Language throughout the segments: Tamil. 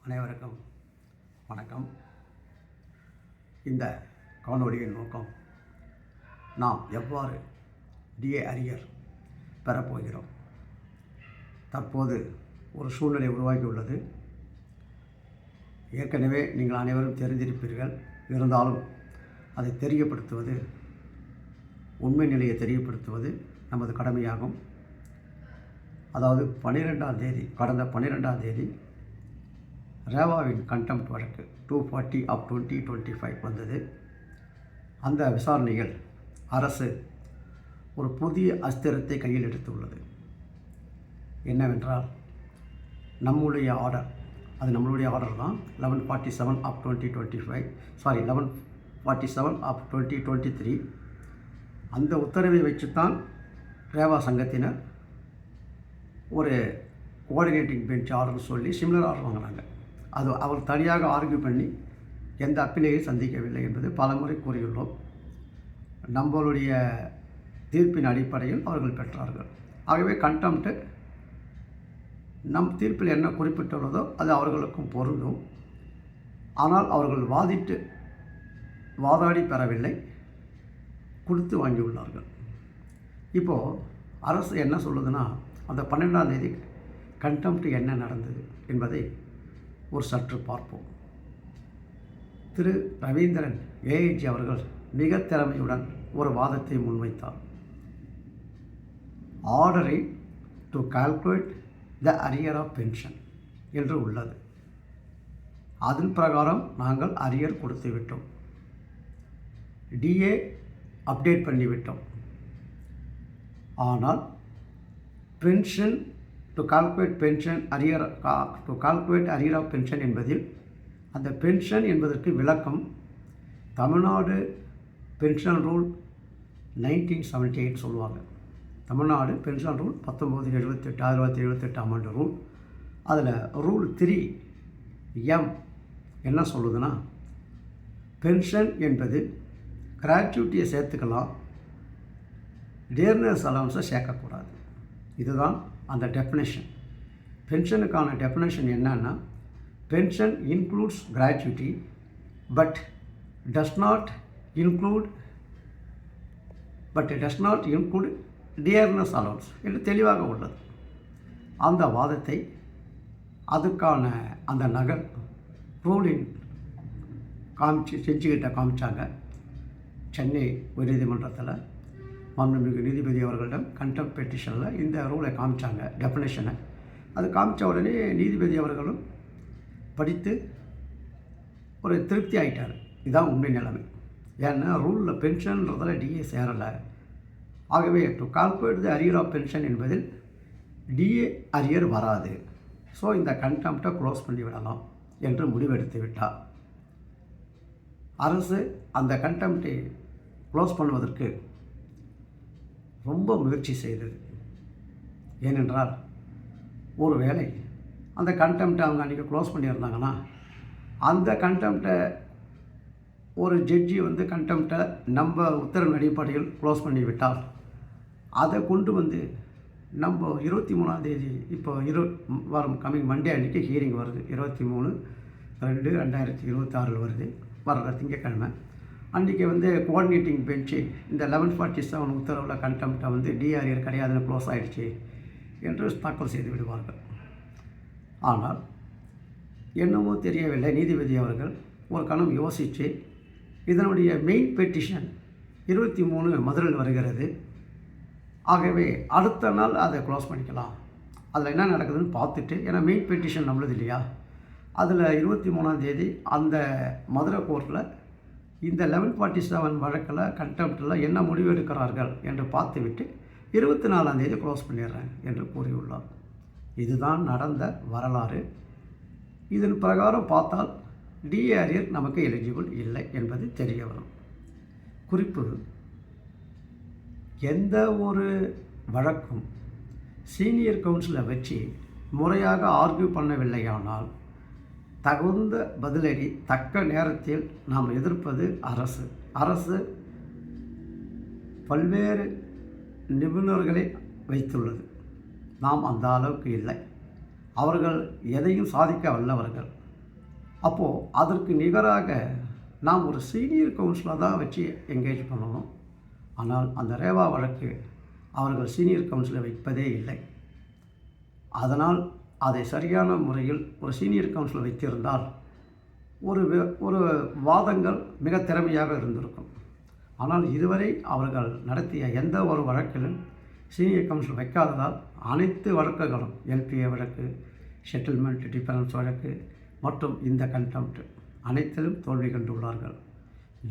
அனைவருக்கும் வணக்கம். இந்த காணொளியின் நோக்கம், நாம் எவ்வாறு டிஏ அரியர் பெறப்போகிறோம். தற்போது ஒரு சூழ்நிலை உருவாகியுள்ளது. ஏற்கனவே நீங்கள் அனைவரும் தெரிந்திருப்பீர்கள். இருந்தாலும் அதை தெரியப்படுத்துவது, உண்மை நிலையை தெரியப்படுத்துவது நமது கடமையாகும். அதாவது 12ஆம் தேதி, கடந்த 12ஆம் தேதி ரேவாவின் கண்டெம்ட் வழக்கு 240/2025 வந்தது. அந்த விசாரணைகள் அரசு ஒரு புதிய அஸ்திரத்தை கையில் எடுத்துள்ளது. என்னவென்றால், நம்முடைய ஆர்டர், அது நம்மளுடைய ஆர்டர் தான், 1147/2023 அந்த உத்தரவை வச்சுத்தான் ரேவா சங்கத்தினர் ஒரு கோஆர்டினேட்டிங் பெஞ்ச் ஆர்டர்னு சொல்லி சிமிலர் ஆர்டர் வாங்கினாங்க. அது அவர் தனியாக ஆர்கியூ பண்ணி எந்த அப்பீலையும் சந்திக்கவில்லை என்பது பலமுறை கூறியுள்ளோம். நம்மளுடைய தீர்ப்பின் அடிப்படையில் அவர்கள் பெற்றார்கள். ஆகவே கண்டெம்ட் நம் தீர்ப்பில் என்ன குறிப்பிட்டுள்ளதோ அது அவர்களுக்கும் பொருந்தும். ஆனால் அவர்கள் வாதாடி பெறவில்லை, கொடுத்து வாங்கியுள்ளார்கள். இப்போது அரசு என்ன சொல்லுதுன்னா, அந்த 12ஆம் தேதி கண்டெம்ட் என்ன நடந்தது என்பதை ஒரு சற்று பார்ப்போம். திரு ரவீந்திரன் ஏஐஜி அவர்கள் மிக திறமையுடன் ஒரு வாதத்தை முன்வைத்தார். ஆர்டரை to calculate the arrear of pension என்று உள்ளது. அதன் பிரகாரம் நாங்கள் அரியர் கொடுத்து விட்டோம், டிஏ அப்டேட் பண்ணிவிட்டோம். ஆனால் pension to calculate arrear of pension என்பதில் அந்த பென்ஷன் என்பதற்கு விளக்கம் தமிழ்நாடு பென்ஷன் ரூல் 1978 சொல்லுவாங்க. தமிழ்நாடு பென்ஷன் ரூல் 1978 ஆண்டு ரூல். அதில் ரூல் 3M என்ன சொல்லுதுன்னா, பென்ஷன் என்பது கிராச்சுவிட்டியை சேர்த்துக்கலாம், டியர்னஸ் அலவன்ஸை சேர்க்கக்கூடாது. இதுதான் அந்த டெஃபினேஷன். பென்ஷனுக்கான டெஃபினேஷன் என்னன்னா, pension includes gratuity but does not include dearness allowance என்று தெளிவாக உள்ளது. அந்த வாதத்தை, அதுக்கான அந்த நகல் ரூலின் காமிச்சாங்க. சென்னை உயர்நீதிமன்றத்தில் மாண்புமிகு நீதிபதி அவர்களிடம் கண்டெம்ட் பெட்டிஷனில் இந்த ரூலை காமிச்சாங்க, டெஃபினேஷனை. அது காமிச்ச உடனே நீதிபதி அவர்களும் படித்து ஒரு திருப்தி ஆகிட்டார். இதுதான் உண்மை நிலைமை. ஏன்னா ரூலில் பென்ஷன்றதில் டிஏ சேரலை. ஆகவே to calculate the arrear of pension என்பதில் டிஏ அரியர் வராது. ஸோ இந்த கண்டெம்ட்டை க்ளோஸ் பண்ணிவிடலாம் என்று முடிவெடுத்து விட்டார். அரசு அந்த கண்டெம்ட்டை க்ளோஸ் பண்ணுவதற்கு ரொம்ப முயற்சி செய்தது. ஏனென்றால், ஒரு வேளை அந்த கண்டெம்ட்டை அவங்க அன்றைக்கி க்ளோஸ் பண்ணியிருந்தாங்கன்னா, அந்த கண்டெம்ட்டை ஒரு ஜட்ஜி கண்டெம்ட்டை நம்ம உத்தரவின் அடிப்படையில் க்ளோஸ் பண்ணிவிட்டால், அதை கொண்டு நம்ம 23ஆம் தேதி, இப்போ வரும் கம்மிங் மண்டே அன்றைக்கி ஹியரிங் வருது. 23/2/2026 வருது, வர்ற திங்கட்கிழமை. அன்றைக்கி கோஆர்டினேட்டிங் பெஞ்சு இந்த 1147 உத்தரவில் கண்டெம்ட்டை டிஆர்ஆர் கிடையாதுன்னு க்ளோஸ் ஆகிடுச்சு என்று தாக்கல் செய்து விடுவார்கள். ஆனால் என்னமோ தெரியவில்லை, நீதிபதி அவர்கள் ஒரு கணம் யோசித்து இதனுடைய மெயின் பெட்டிஷன் 23 மதுரையில் வருகிறது. ஆகவே அடுத்த நாள் அதை க்ளோஸ் பண்ணிக்கலாம், அதில் என்ன நடக்குதுன்னு பார்த்துட்டு, ஏன்னா மெயின் பெட்டிஷன் நம்மளது இல்லையா, அதில் 23ஆம் தேதி அந்த மதுரை கோர்ட்டில் இந்த 1147 வழக்கில் கண்டெம்ட்டில் என்ன முடிவு எடுக்கிறார்கள் என்று பார்த்துவிட்டு 24ஆம் தேதி க்ளோஸ் பண்ணிடுறேன் என்று கூறியுள்ளார். இதுதான் நடந்த வரலாறு. இதன் பிரகாரம் பார்த்தால் டிஆர்ஆர் நமக்கு எலிஜிபிள் இல்லை என்பது தெரிய வரும். குறிப்பு: எந்த ஒரு வழக்கும் சீனியர் கவுன்சிலை வச்சு முறையாக ஆர்கியூ பண்ணவில்லையானால் தகுந்த பதிலடி தக்க நேரத்தில் நாம் எதிர்ப்பது அரசு பல்வேறு நிபுணர்களை வைத்துள்ளது. நாம் அந்த அளவுக்கு இல்லை. அவர்கள் எதையும் சாதிக்க வல்லவர்கள். அப்போது அதற்கு நிகராக நாம் ஒரு சீனியர் கவுன்சிலர் தான் வச்சு என்கேஜ் பண்ணணும். ஆனால் அந்த ரேவா வழக்கு அவர்கள் சீனியர் கவுன்சிலை வைப்பதே இல்லை. அதனால் அதை சரியான முறையில் ஒரு சீனியர் கவுன்சிலர் வைத்திருந்தால் ஒரு வாதங்கள் மிக திறமையாக இருந்திருக்கும். ஆனால் இதுவரை அவர்கள் நடத்திய எந்த ஒரு வழக்கிலும் சீனியர் கவுன்சில் வைக்காததால் அனைத்து வழக்குகளும் எல்பிஏ வழக்கு, செட்டில்மெண்ட் டிஃபரன்ஸ் வழக்கு மற்றும் இந்த கண்டெம்ட் அனைத்திலும் தோல்வி கண்டுள்ளார்கள்.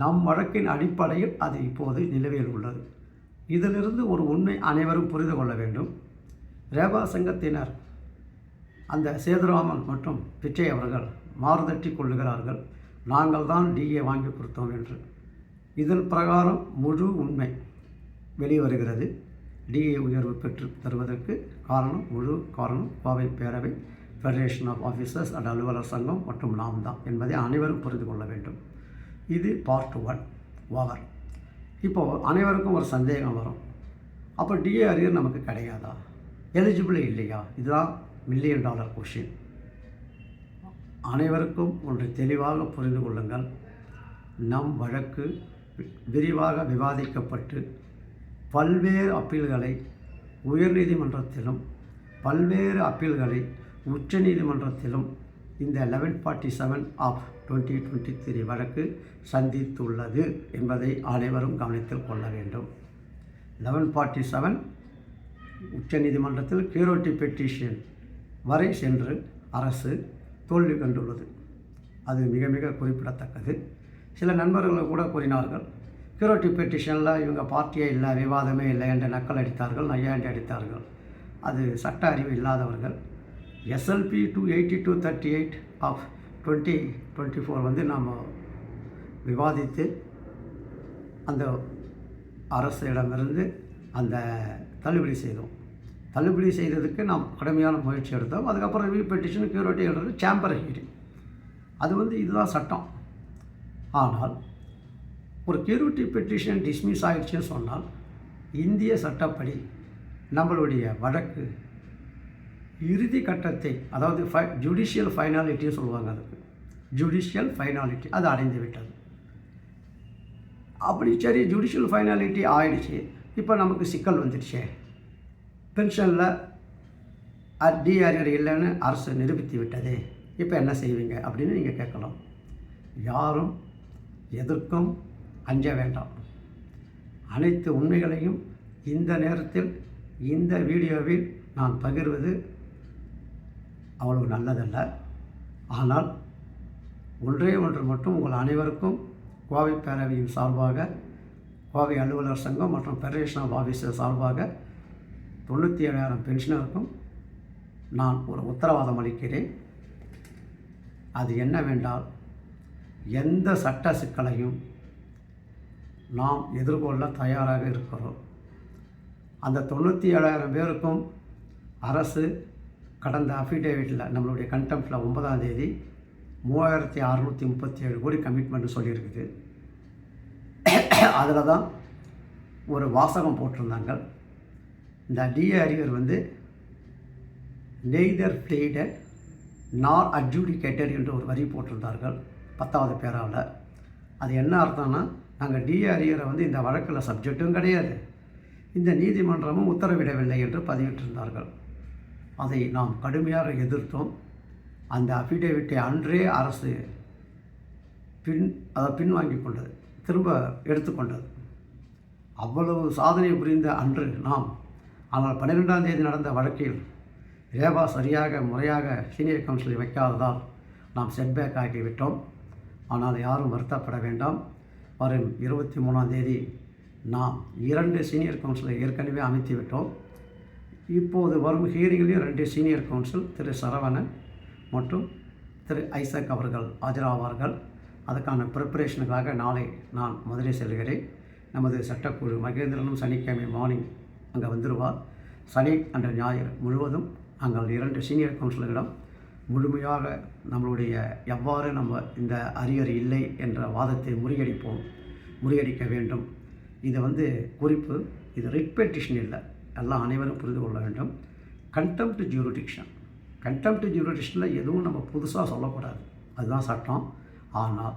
நம் வழக்கின் அடிப்படையில் அது இப்போது நிலுவையில் உள்ளது. இதிலிருந்து ஒரு உண்மை அனைவரும் புரிந்து கொள்ள வேண்டும். ரேவா சங்கத்தினர் அந்த சேதுராமன் மற்றும் பிச்சை அவர்கள் மாறுதட்டி கொள்ளுகிறார்கள், நாங்கள் தான் டிஏ வாங்கி கொடுத்தோம் என்று. இதன் பிரகாரம் முழு உண்மை வெளிவருகிறது. டிஏ உயர்வு பெற்று தருவதற்கு முழு காரணம் கோவை பேரவை, ஃபெடரேஷன் ஆஃப் ஆஃபீஸர்ஸ் அண்ட் அலுவலர் சங்கம் மற்றும் நாம் தான் என்பதை அனைவரும் புரிந்து கொள்ள வேண்டும். இது பார்ட் 1 ஓவர். இப்போது அனைவருக்கும் ஒரு சந்தேகம் வரும், அப்போ டிஏ அரியர் நமக்கு கிடையாதா, எலிஜிபிள் இல்லையா? இதுதான் $1 மில்லியன் கொஷின். அனைவருக்கும் ஒன்று தெளிவாக புரிந்து கொள்ளுங்கள். நம் வழக்கு விரிவாக விவாதிக்கப்பட்டு பல்வேறு அப்பீல்களை உயர்நீதிமன்றத்திலும் பல்வேறு அப்பீல்களை உச்ச நீதிமன்றத்திலும் இந்த 1147 ஆஃப் 2023 வழக்கு சந்தித்துள்ளது என்பதை அனைவரும் கவனத்தில் கொள்ள வேண்டும். 1147 உச்ச நீதிமன்றத்தில் கியூரேட்டிவ் பெட்டிஷன் வரை சென்று அரசு தோல்வி கண்டுள்ளது. அது மிக மிக குறிப்பிடத்தக்கது. சில நண்பர்கள் கூட கூறினார்கள், கியூரேட்டிவ் பெட்டிஷனில் இவங்க பார்ட்டியே இல்லை, விவாதமே இல்லை என்று நக்கல் அடித்தார்கள், நையாண்டி அடித்தார்கள். அது சட்ட அறிவு இல்லாதவர்கள். SLP 28238 ஆஃப் 2024 நாம் விவாதித்து அந்த அரசிடமிருந்து அந்த தள்ளுபடி செய்தோம். தள்ளுபடி செய்ததுக்கு நாம் கடுமையான முயற்சி எடுத்தோம். அதுக்கப்புறம் ரிவ்யூ பெட்டிஷன் கியூரேட்டிவ் எழுதுறது சேம்பர் ஹீரிங். அது இதுதான் சட்டம். ஆனால் ஒரு கியூரேட்டிவ் பெட்டிஷன் டிஸ்மிஸ் ஆகிடுச்சுன்னு சொன்னால் இந்திய சட்டப்படி நம்மளுடைய வழக்கு இறுதி கட்டத்தை, அதாவது ஜுடிஷியல் ஃபைனாலிட்டின்னு சொல்லுவாங்க, அதுக்கு ஜுடிஷியல் ஃபைனாலிட்டி அது அடைந்து விட்டது. அப்படி சரி, ஜுடிஷியல் ஃபைனாலிட்டி ஆயிடுச்சு, இப்போ நமக்கு சிக்கல் வந்துடுச்சே, பென்ஷனில் டிஆர்ஆர் இல்லைன்னு அரசு நிரூபித்து விட்டதே, இப்போ என்ன செய்வீங்க அப்படின்னு நீங்கள் கேட்கலாம். யாரும் எதற்கும் அஞ்ச வேண்டாம். அனைத்து உண்மைகளையும் இந்த நேரத்தில் இந்த வீடியோவில் நான் பகிர்வது அவ்வளவு நல்லதல்ல. ஆனால் ஒன்றே ஒன்று மட்டும் உங்கள் அனைவருக்கும் கோவை பேரவையின் சார்பாக, கோவை அலுவலர் சங்கம் மற்றும் ஃபெடரேஷன் ஆஃப் ஆஃபீஸர் சார்பாக 97,000 பென்ஷனருக்கும் நான் ஒரு உத்தரவாதம் அளிக்கிறேன். அது என்னவென்றால், எந்த சட்ட சிக்கலையும் நாம் எதிர்கொள்ள தயாராக இருக்கிறோம். அந்த 97,000 பேருக்கும் அரசு கடந்த அஃபிடேவிட்டில் நம்மளுடைய கண்டெம்ப்டில் 9ஆம் தேதி 3,637 கோடி கமிட்மெண்ட் சொல்லியிருக்குது. அதில் தான் ஒரு வாசகம் போட்டிருந்தாங்க, இந்த டிஏ அரியர் நெய்தர் பிளீடட் நார் அட்ஜூடிகேட்டட் என்று ஒரு வரி போட்டிருந்தார்கள் 10வது பேராவில். அது என்ன அர்த்தம்னா, நாங்கள் டிஏ அரியரை இந்த வழக்கில் சப்ஜெக்டும் கிடையாது, இந்த நீதிமன்றமும் உத்தரவிடவில்லை என்று பதிவிட்டிருந்தார்கள். அதை நாம் கடுமையாக எதிர்த்தோம். அந்த அஃபிடேவிட்டை அன்றே அரசு பின்வாங்கி கொண்டது, திரும்ப எடுத்துக்கொண்டது. அவ்வளவு சாதனை புரிந்த அன்று நாம், ஆனால் 12ஆம் தேதி நடந்த வழக்கில் ரேவா சரியாக முறையாக சீனியர் கவுன்சிலை வைக்காததால் நாம் செட்பேக் ஆகிவிட்டோம். ஆனால் யாரும் வருத்தப்பட வேண்டாம். வரும் 23ஆம் தேதி நாம் 2 சீனியர் கவுன்சிலை ஏற்கனவே அமைத்து விட்டோம். இப்போது வரும் ஹியரிங்கிலையும் 2 சீனியர் கவுன்சில் திரு சரவணன் மற்றும் திரு ஐசக் அவர்கள் ஆஜராவார்கள். அதுக்கான ப்ரிப்பரேஷனுக்காக நாளை நான் மதுரை செல்கிறேன். நமது சட்டக்குழு மகேந்திரனும் சனிக்கிழமை மார்னிங் அங்கே வந்துடுவார். சனி அன்று ஞாயிறு முழுவதும் நாங்கள் 2 சீனியர் கவுன்சிலர்களிடம் முழுமையாக நம்மளுடைய எவ்வாறு நம்ம இந்த அரியர் இல்லை என்ற வாதத்தை முறியடிக்க வேண்டும். இது குறிப்பு, இது ரிட் பெட்டிஷன் இல்லை, எல்லாம் அனைவரும் புரிந்து கொள்ள வேண்டும். கண்டெம்ப்ட் ஜூரிடிக்ஷனில் எதுவும் நம்ம புதுசாக சொல்லக்கூடாது. அதுதான் சட்டம். ஆனால்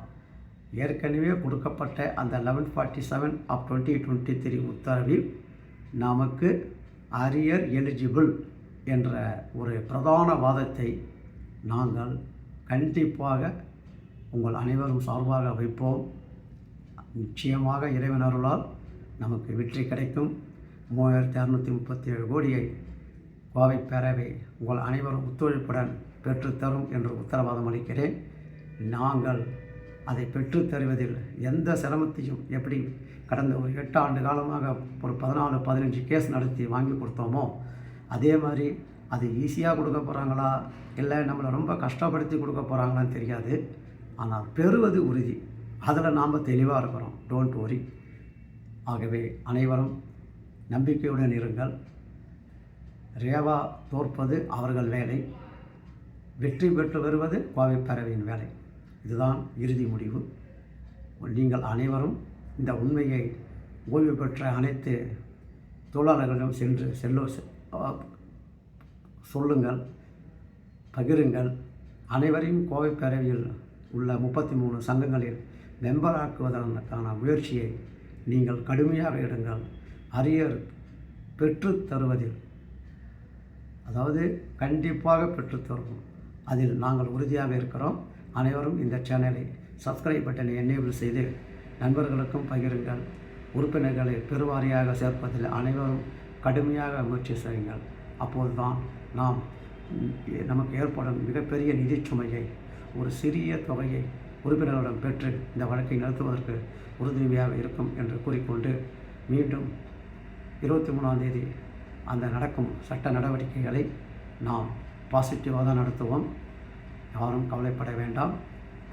ஏற்கனவே கொடுக்கப்பட்ட அந்த 1147 ஆஃப் 2023 உத்தரவில் நமக்கு அரியர் எலிஜிபிள் என்ற ஒரு பிரதான வாதத்தை நாங்கள் கண்டிப்பாக உங்கள் அனைவரும் சார்பாக வைப்போம். நிச்சயமாக இறைவன் அருளால் நமக்கு வெற்றி கிடைக்கும். 3637 கோடியை கோவை பேரவை உங்கள் அனைவரும் ஒத்துழைப்புடன் பெற்றுத்தரும் என்று உத்தரவாதம் அளிக்கிறேன். நாங்கள் அதை பெற்றுத்தருவதில் எந்த சிரமத்தையும் எப்படி கடந்த ஒரு 8 ஆண்டு காலமாக ஒரு 14-15 கேஸ் நடத்தி வாங்கி கொடுத்தோமோ அதே மாதிரி அது ஈஸியாக கொடுக்க போகிறாங்களா இல்லை நம்மளை ரொம்ப கஷ்டப்படுத்தி கொடுக்க போகிறாங்களான்னு தெரியாது. ஆனால் பெறுவது உறுதி. அதில் நாம் தெளிவாக இருக்கிறோம். Don't worry. ஆகவே அனைவரும் நம்பிக்கையுடன் இருங்கள். ரேவா தோற்பது அவர்கள் வேலை, வெற்றி பெற்று வருவது கோவை பேரவையின் வேலை. இதுதான் இறுதி முடிவு. நீங்கள் அனைவரும் இந்த உண்மையை ஓய்வு பெற்ற அனைத்து தொழிலாளர்களிடம் சென்று சொல்லுங்கள், பகிருங்கள். அனைவரையும் கோவை பேரவையில் உள்ள 33 சங்கங்களில் மெம்பராக்குவதற்கான முயற்சியை நீங்கள் கடுமையாக எடுங்கள். அரியர் பெற்று தருவதில், அதாவது கண்டிப்பாக பெற்றுத்தருவோம், அதில் நாங்கள் உறுதியாக இருக்கிறோம். அனைவரும் இந்த சேனலை சப்ஸ்கிரைப் பட்டனை எனேபிள் செய்து நண்பர்களுக்கும் பகிருங்கள். உறுப்பினர்களை பெருவாரியாக சேர்ப்பதில் அனைவரும் கடுமையாக முயற்சி செய்யுங்கள். அப்போதுதான் நமக்கு ஏற்படும் மிகப்பெரிய நிதிச்சுமையை ஒரு சிறிய தொகையை உறுப்பினர்களிடம் பெற்று இந்த வழக்கை நடத்துவதற்கு உறுதுணையாக இருக்கும் என்று கூறிக்கொண்டு மீண்டும் 23ஆம் தேதி அந்த நடக்கும் சட்ட நடவடிக்கைகளை நாம் பாசிட்டிவாக தான் நடத்துவோம். யாரும் கவலைப்பட வேண்டாம்.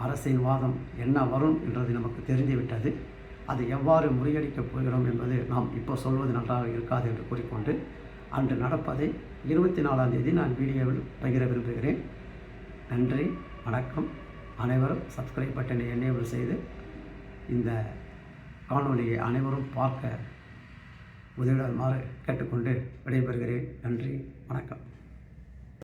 அரசின் வாதம் என்ன வரும் என்றது நமக்கு தெரிந்துவிட்டது. அது எவ்வாறு முறியடிக்கப் போகிறோம் என்பது நாம் இப்போ சொல்வது நன்றாக இருக்காது என்று கூறிக்கொண்டு அன்று நடப்பதை 24ஆம் தேதி நான் வீடியோவில் பகிர விரும்புகிறேன். நன்றி, வணக்கம். அனைவரும் சப்ஸ்கிரைப் பட்டனை எனேபிள் செய்து இந்த காணொலியை அனைவரும் பார்க்க உதவிடுமாறு கேட்டுக்கொண்டு விடைபெறுகிறேன். நன்றி, வணக்கம்.